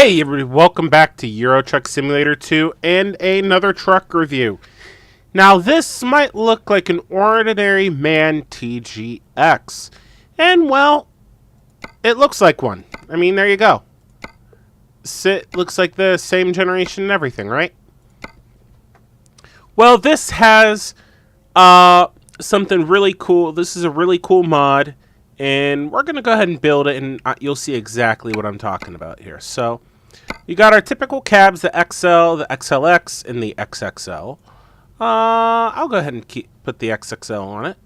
Hey everybody, welcome back to Euro Truck Simulator 2 and another truck review. Now this might look like an ordinary Man TGX. And well, it looks like one. I mean, there you go. It looks like the same generation and everything, right? Well, this has something really cool. This is a really cool mod. And we're going to go ahead and build it, and you'll see exactly what I'm talking about here. So, you got our typical cabs, the XL, the XLX, and the XXL. I'll go ahead and put the XXL on it.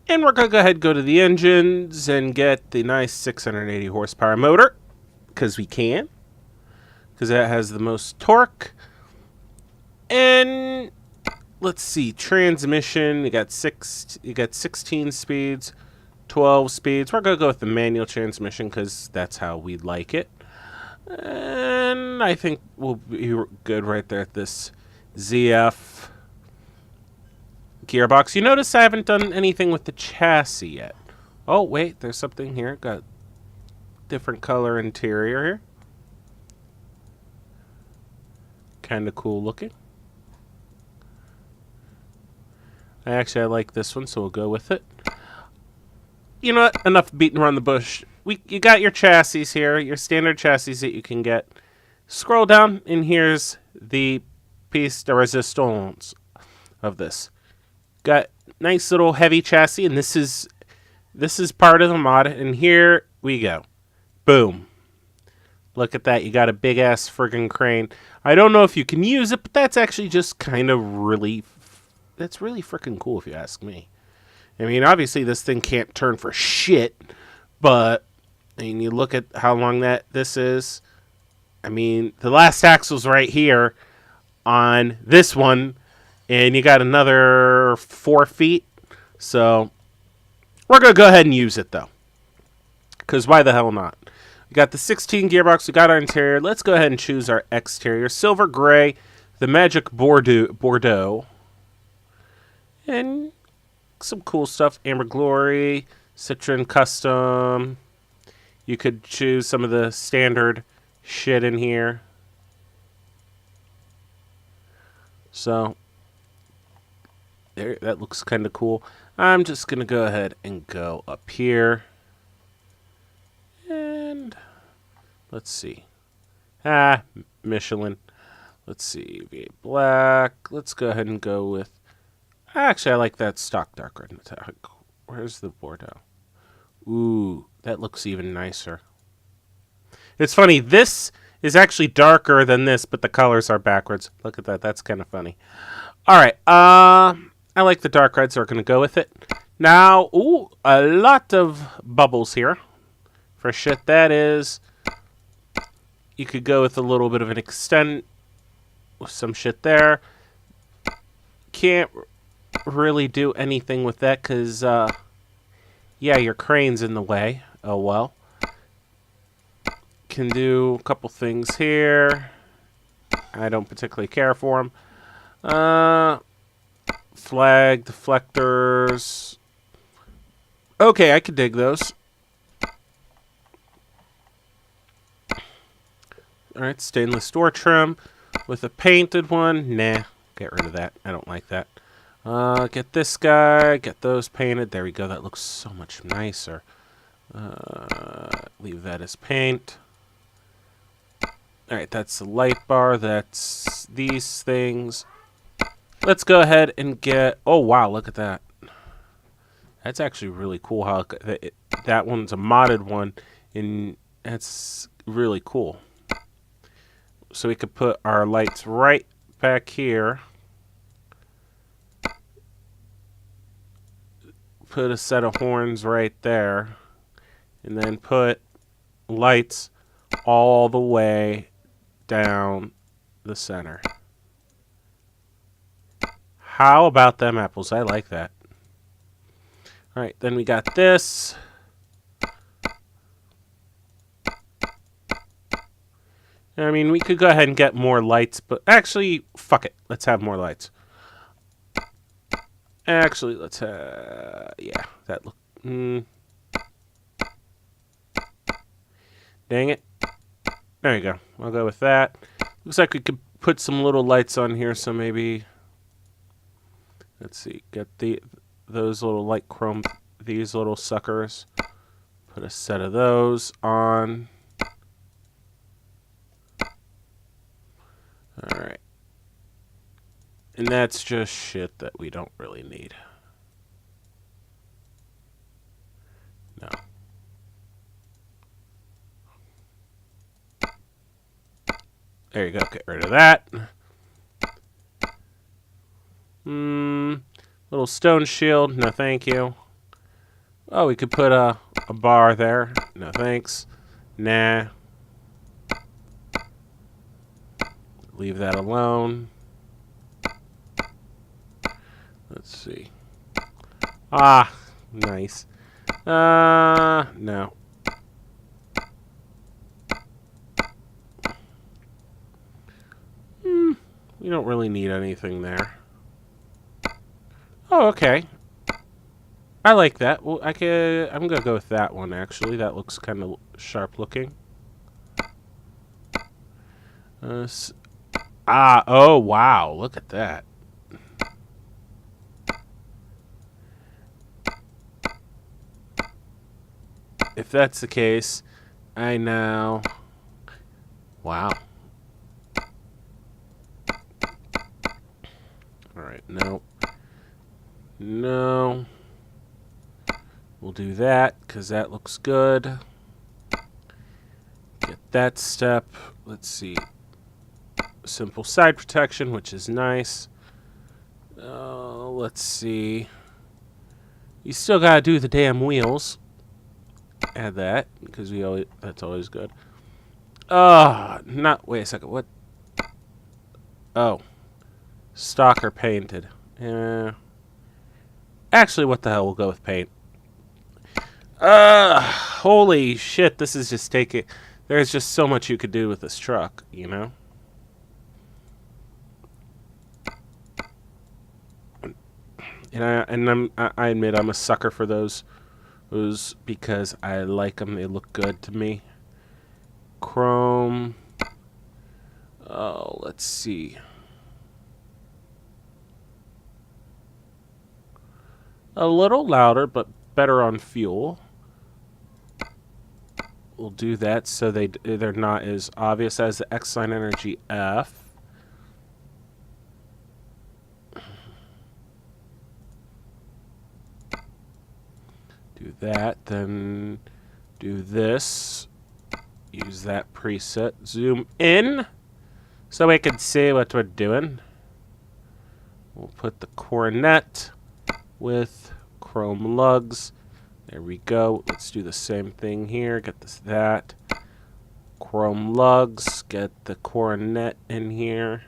And we're going to go ahead and go to the engines and get the nice 680 horsepower motor. Because we can. Because that has the most torque. And let's see, transmission, you got 16 speeds. 12 speeds. We're going to go with the manual transmission because that's how we like it. And I think we'll be good right there at this ZF gearbox. You notice I haven't done anything with the chassis yet. Oh, wait, there's something here. Got different color interior here. Kind of cool looking. I like this one, so we'll go with it. You know what? Enough beating around the bush. You got your chassis here, your standard chassis that you can get. Scroll down, and here's the piece de resistance of this. Got nice little heavy chassis, and this is part of the mod. And here we go. Boom. Look at that. You got a big ass friggin' crane. I don't know if you can use it, but that's actually just kind of really. That's really freaking cool if you ask me. I mean, obviously this thing can't turn for shit, but I mean, you look at how long this is. I mean, the last axle's right here on this one, and you got another 4 feet. So we're going to go ahead and use it, though, because why the hell not? We got the 16 gearbox. We got our interior. Let's go ahead and choose our exterior. Silver gray, the magic Bordeaux. And some cool stuff. Amber Glory, Citroen Custom. You could choose some of the standard shit in here. So, there, that looks kind of cool. I'm just going to go ahead and go up here. And let's see. Michelin. Let's see. V8 Black. Let's go ahead and go with. Actually, I like that stock dark red metallic. Where's the Bordeaux? Ooh, that looks even nicer. It's funny, this is actually darker than this, but the colors are backwards. Look at that, that's kind of funny. Alright, I like the dark red, so we're going to go with it. Now, ooh, a lot of bubbles here. For shit that is. You could go with a little bit of an extend with some shit there. Can't really do anything with that because yeah, your crane's in the way. Oh well. Can do a couple things here. I don't particularly care for them. Flag deflectors. Okay, I could dig those. Alright, stainless door trim with a painted one. Nah, get rid of that. I don't like that. Get this guy, get those painted. There we go, that looks so much nicer. Leave that as paint. Alright, that's the light bar, that's these things. Let's go ahead and get, oh wow, look at that. That's actually really cool how that one's a modded one, and that's really cool. So we could put our lights right back here. Put a set of horns right there, and then put lights all the way down the center. How about them apples? I like that. Alright, then we got this. I mean, we could go ahead and get more lights, but actually, fuck it. Let's have more lights. Actually, let's yeah, that look. Dang it. There you go. I'll go with that. Looks like we could put some little lights on here, so maybe... Let's see. Get those little light chrome... These little suckers. Put a set of those on. Alright. And that's just shit that we don't really need. No. There you go. Get rid of that. Little stone shield. No, thank you. Oh, we could put a bar there. No, thanks. Nah. Leave that alone. Let's see. Ah, nice. No. We don't really need anything there. Oh, okay. I like that. Well, I'm gonna go with that one, actually. That looks kind of sharp looking. Oh, wow. Look at that. If that's the case, I now... Wow. Alright, no. No. We'll do that, because that looks good. Get that step. Let's see. Simple side protection, which is nice. Let's see. You still gotta do the damn wheels. Add that, because that's always good. Wait a second, what? Oh. Stalker painted. Actually, what the hell, we'll go with paint. Holy shit, this is just taking... There's just so much you could do with this truck, you know? And I admit I'm a sucker for those because I like them. They look good to me. Chrome. Oh, let's see. A little louder, but better on fuel. We'll do that so they're not as obvious as the Xline Energy F. Do that, then do this. Use that preset. Zoom in so we can see what we're doing. We'll put the coronet with chrome lugs. There we go. Let's do the same thing here. Get that. Chrome lugs. Get the coronet in here.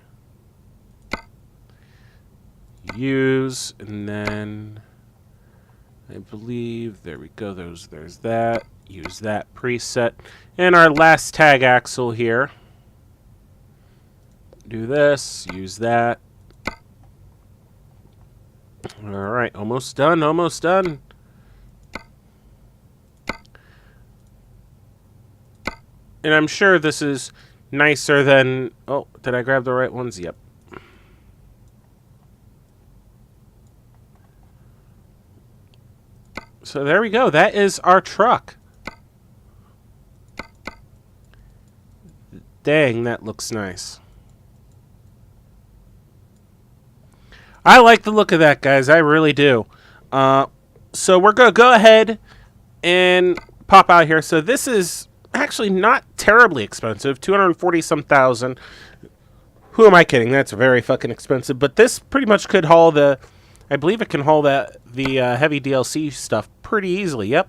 Use, and then I believe, there we go, there's that. Use that preset. And our last tag axle here. Do this, use that. Alright, almost done, almost done. And I'm sure this is nicer than... Oh, did I grab the right ones? Yep. So there we go. That is our truck. Dang, that looks nice. I like the look of that, guys. I really do. So we're going to go ahead and pop out here. So this is actually not terribly expensive. 240-some thousand. Who am I kidding? That's very fucking expensive. But this pretty much could haul the... I believe it can haul the heavy DLC stuff pretty easily. Yep.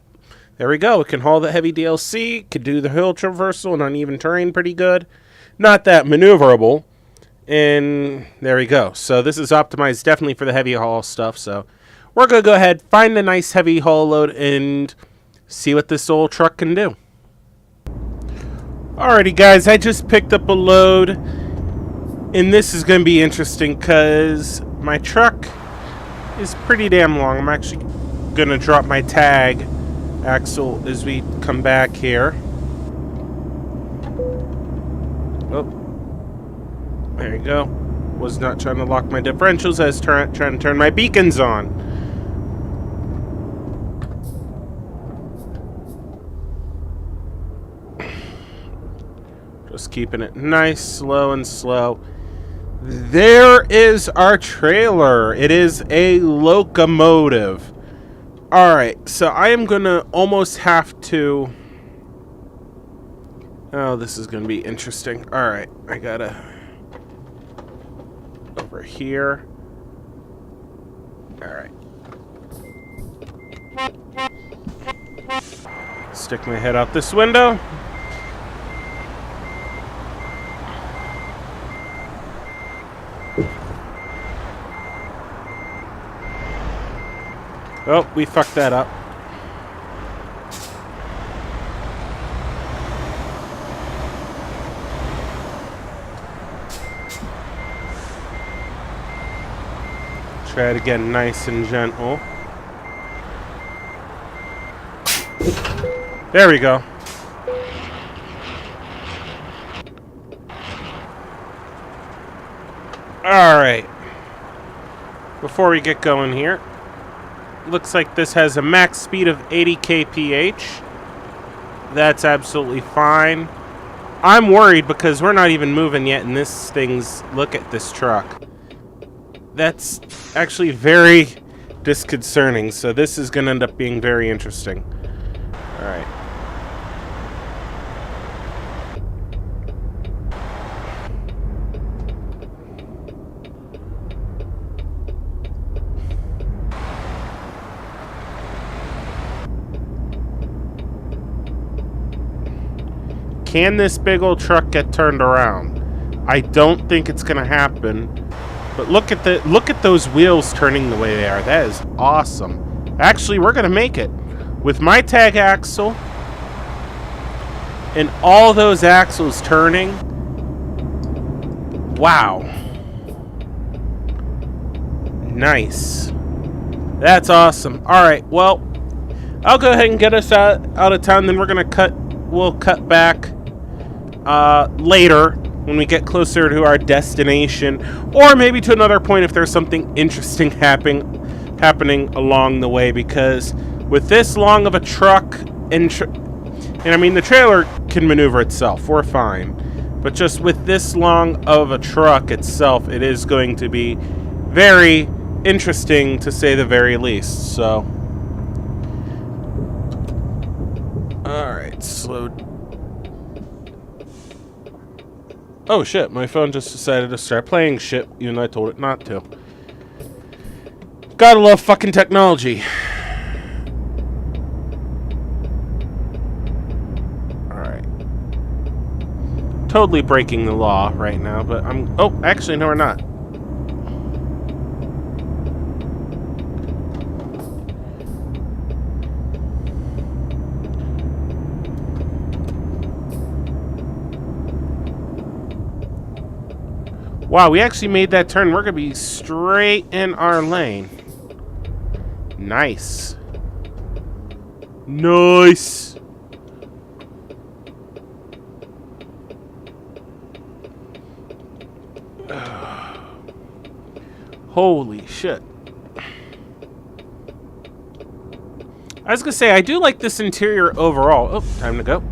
There we go. It can haul the heavy DLC. Could do the hill traversal and uneven terrain pretty good. Not that maneuverable. And there we go. So this is optimized definitely for the heavy haul stuff. So we're going to go ahead, find a nice heavy haul load, and see what this old truck can do. Alrighty, guys. I just picked up a load. And this is going to be interesting because my truck is pretty damn long. I'm actually going to drop my tag axle as we come back here. Oh, there you go. Was not trying to lock my differentials. I was trying to turn my beacons on. Just keeping it nice, slow, and slow. There is our trailer. It is a locomotive. Alright, so I am going to almost have to... Oh, this is going to be interesting. Alright, I gotta... Over here. Alright. Stick my head out this window. Oh, we fucked that up. Try it again, nice and gentle. There we go. Alright. Before we get going here, looks like this has a max speed of 80 kph. That's absolutely fine. I'm worried because we're not even moving yet, and this thing's... Look at this truck. That's actually very disconcerting, so this is going to end up being very interesting. Alright. Can this big old truck get turned around? I don't think it's going to happen. But look at those wheels turning the way they are. That is awesome. Actually, we're going to make it. With my tag axle and all those axles turning. Wow. Nice. That's awesome. All right, well, I'll go ahead and get us out of town. Then we're going to we'll cut back later when we get closer to our destination, or maybe to another point if there's something interesting happening along the way, because with this long of a truck and I mean the trailer can maneuver itself, we're fine, but just with this long of a truck itself, it is going to be very interesting to say the very least. So alright, slow. Oh shit, my phone just decided to start playing shit even though I told it not to. Gotta love fucking technology. Alright. Totally breaking the law right now, but I'm... Oh, actually, no, we're not. Wow, we actually made that turn. We're going to be straight in our lane. Nice. Nice. Holy shit. I was going to say, I do like this interior overall. Oh, time to go.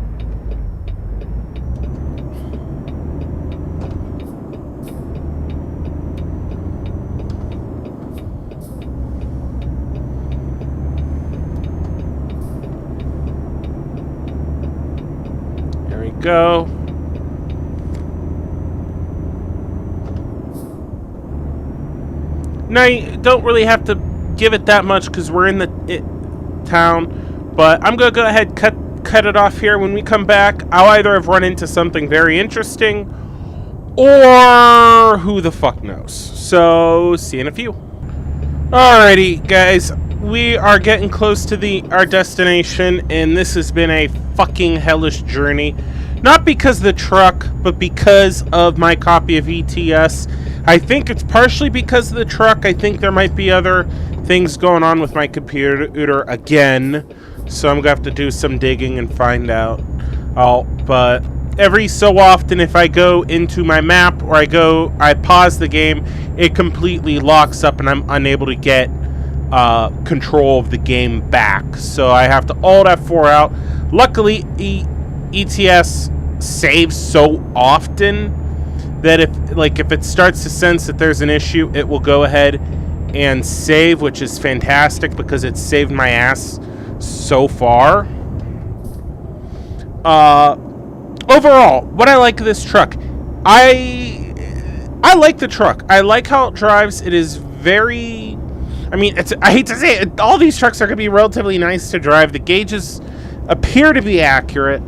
Go. Now, you don't really have to give it that much because we're in the town, but I'm gonna go ahead cut it off here. When we come back, I'll either have run into something very interesting, or who the fuck knows. So, see you in a few. Alrighty, guys, we are getting close to our destination, and this has been a fucking hellish journey. Not because of the truck, but because of my copy of ETS. I think it's partially because of the truck. I think there might be other things going on with my computer again. So I'm going to have to do some digging and find out. But every so often, if I go into my map or I pause the game, it completely locks up and I'm unable to get control of the game back. So I have to Alt F4 out. Luckily, ETS saves so often that if it starts to sense that there's an issue, it will go ahead and save, which is fantastic because it's saved my ass so far. Overall, what I like of this truck, I like the truck. I like how it drives. It is very, I mean, I hate to say it, all these trucks are going to be relatively nice to drive. The gauges appear to be accurate.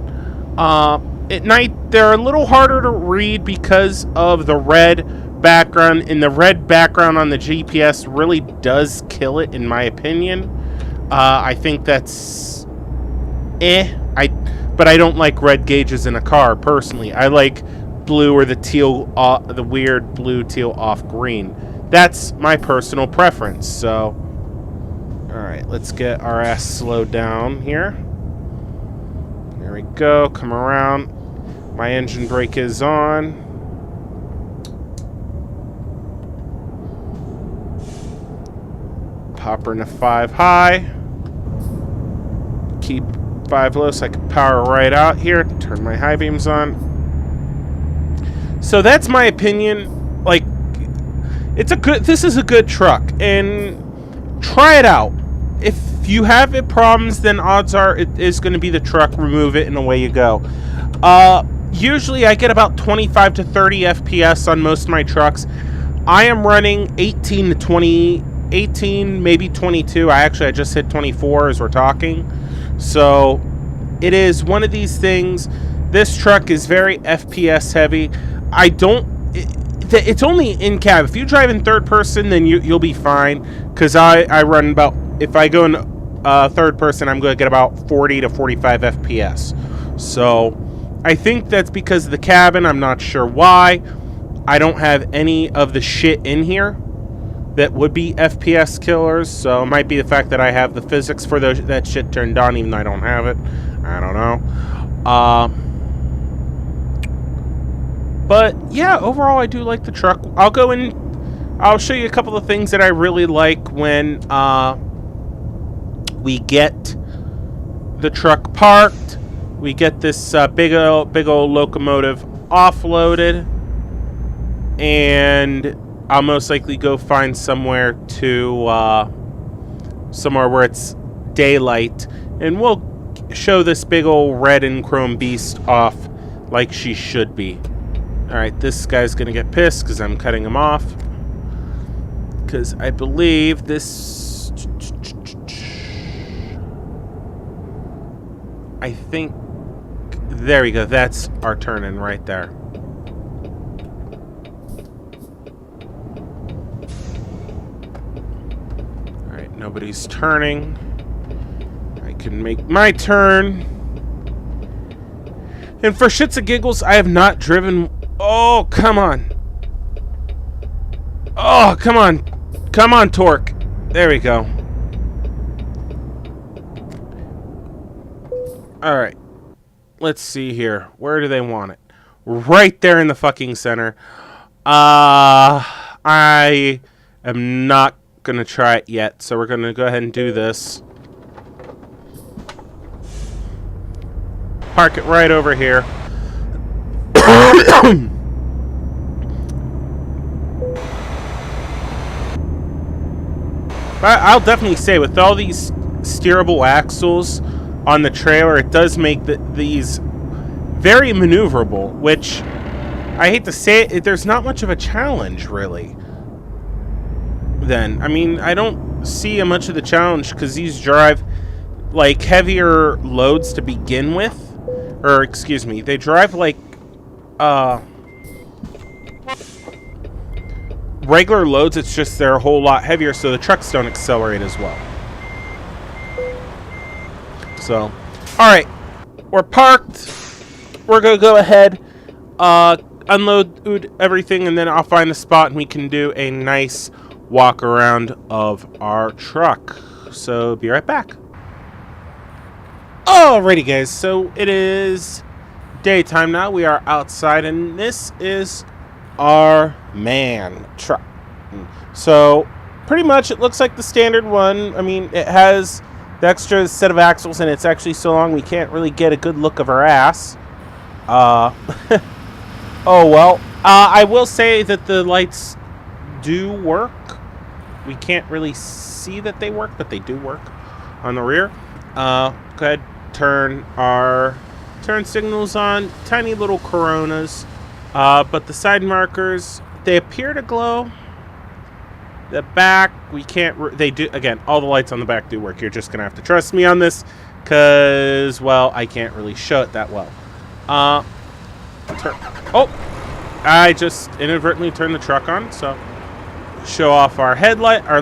At night, they're a little harder to read because of the red background, and the red background on the GPS really does kill it, in my opinion. I think that's but I don't like red gauges in a car, personally. I like blue or the teal, the weird blue, teal, off green. That's my personal preference, so... Alright, let's get our ass slowed down here. There we go, come around. My engine brake is on. Pop her into 5 high. Keep 5 low so I can power right out here. Turn my high beams on. So that's my opinion. Like, this is a good truck, and try it out. If you have problems, then odds are it is going to be the truck. Remove it and away you go. Usually I get about 25 to 30 FPS on most of my trucks. I am running 18 to 20, 18, maybe 22. I just hit 24 as we're talking. So it is one of these things. This truck is very FPS heavy. It's only in cab. If you drive in third person, then you'll be fine. Because I run about, if I go in third person, I'm going to get about 40 to 45 FPS. So I think that's because of the cabin. I'm not sure why. I don't have any of the shit in here that would be FPS killers. So it might be the fact that I have the physics for that shit turned on, even though I don't have it. I don't know. But yeah, overall I do like the truck. I'll show you a couple of things that I really like when we get the truck parked. We get this big old locomotive offloaded, and I'll most likely go find somewhere where it's daylight, and we'll show this big old red and chrome beast off like she should be. Alright, this guy's gonna get pissed because I'm cutting him off. Because I believe this... I think... There we go, that's our turn-in right there. Alright, nobody's turning. I can make my turn. And for shits and giggles, I have not driven... Oh, come on. Oh, come on. Come on, torque. There we go. Alright. Let's see here. Where do they want it? Right there in the fucking center. I am not going to try it yet, so we're going to go ahead and do this. Park it right over here. I'll definitely say, with all these steerable axles on the trailer, it does make these very maneuverable, which, I hate to say it, there's not much of a challenge, really. Then, I mean, I don't see much of the challenge, because these drive, like, heavier loads to begin with. Or, excuse me, they drive, like, regular loads. It's just they're a whole lot heavier, so the trucks don't accelerate as well. So, alright, we're parked. We're gonna go ahead, unload everything, and then I'll find a spot and we can do a nice walk around of our truck. So, be right back. Alrighty, guys, so it is daytime now. We are outside, and this is our Man truck. So pretty much it looks like the standard one. I mean, it has the extra set of axles, and it's actually so long we can't really get a good look of her ass. Oh well. I will say that the lights do work. We can't really see that they work, but they do work on the rear. Go ahead, turn our turn signals on. Tiny little Coronas, but the side markers, they appear to glow. The back, we can't. They do, again. All the lights on the back do work. You're just gonna have to trust me on this, cause well, I can't really show it that well. Oh, I just inadvertently turned the truck on, so show off our headlight, our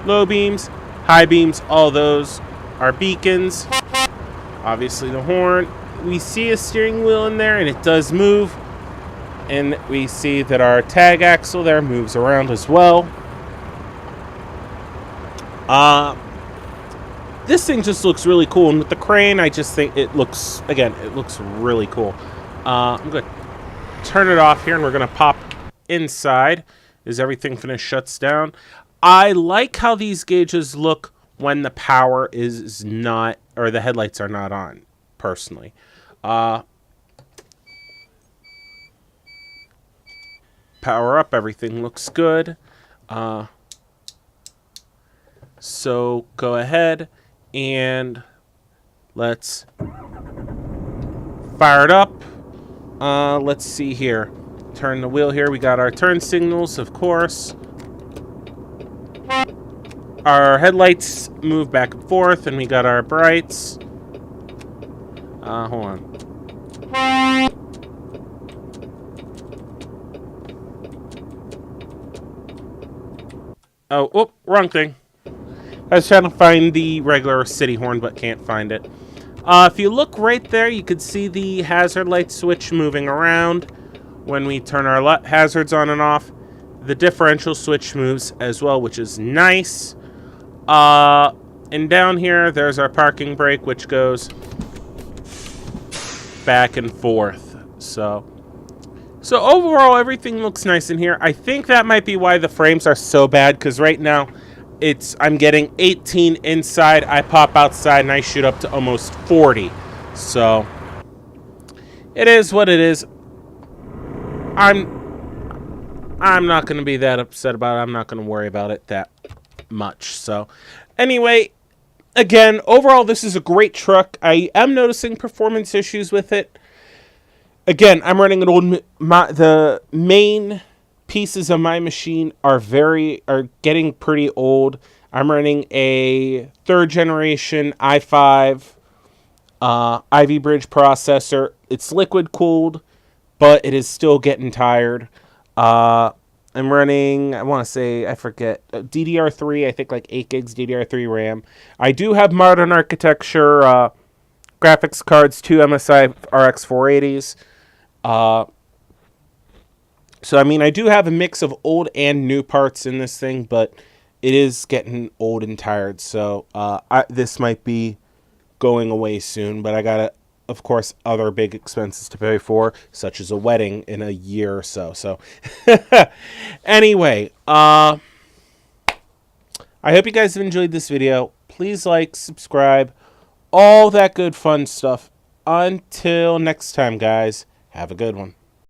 low beams, high beams, all those, our beacons, obviously the horn. We see a steering wheel in there, and it does move, and we see that our tag axle there moves around as well. This thing just looks really cool, and with the crane, I just think it looks, again, it looks really cool. I'm going to turn it off here, and we're going to pop inside as everything shuts down. I like how these gauges look when the power is not, or the headlights are not on, personally. Power up, everything looks good. So go ahead and let's fire it up. Let's see here. Turn the wheel here. We got our turn signals, of course. Our headlights move back and forth, and we got our brights. Hold on. Oh, wrong thing. I was trying to find the regular city horn, but can't find it. If you look right there, you could see the hazard light switch moving around when we turn our hazards on and off. The differential switch moves as well, which is nice. And down here, there's our parking brake, which goes back and forth. So overall, everything looks nice in here. I think that might be why the frames are so bad, because right now, I'm getting 18 inside. I pop outside, and I shoot up to almost 40. So it is what it is. I'm not going to be that upset about it. I'm not going to worry about it that much. So anyway, again, overall, this is a great truck. I am noticing performance issues with it. Again, I'm running an old, the main pieces of my machine are getting pretty old. I'm running a 3rd generation i5 Ivy Bridge processor. It's liquid cooled, but it is still getting tired. I'm running, I want to say, I forget, DDR3, I think like 8 gigs DDR3 RAM. I do have modern architecture graphics cards, 2 MSI RX 480s. So, I mean, I do have a mix of old and new parts in this thing, but it is getting old and tired. So, this might be going away soon, but I got, of course, other big expenses to pay for, such as a wedding in a year or so. So, anyway, I hope you guys have enjoyed this video. Please like, subscribe, all that good fun stuff. Until next time, guys, have a good one.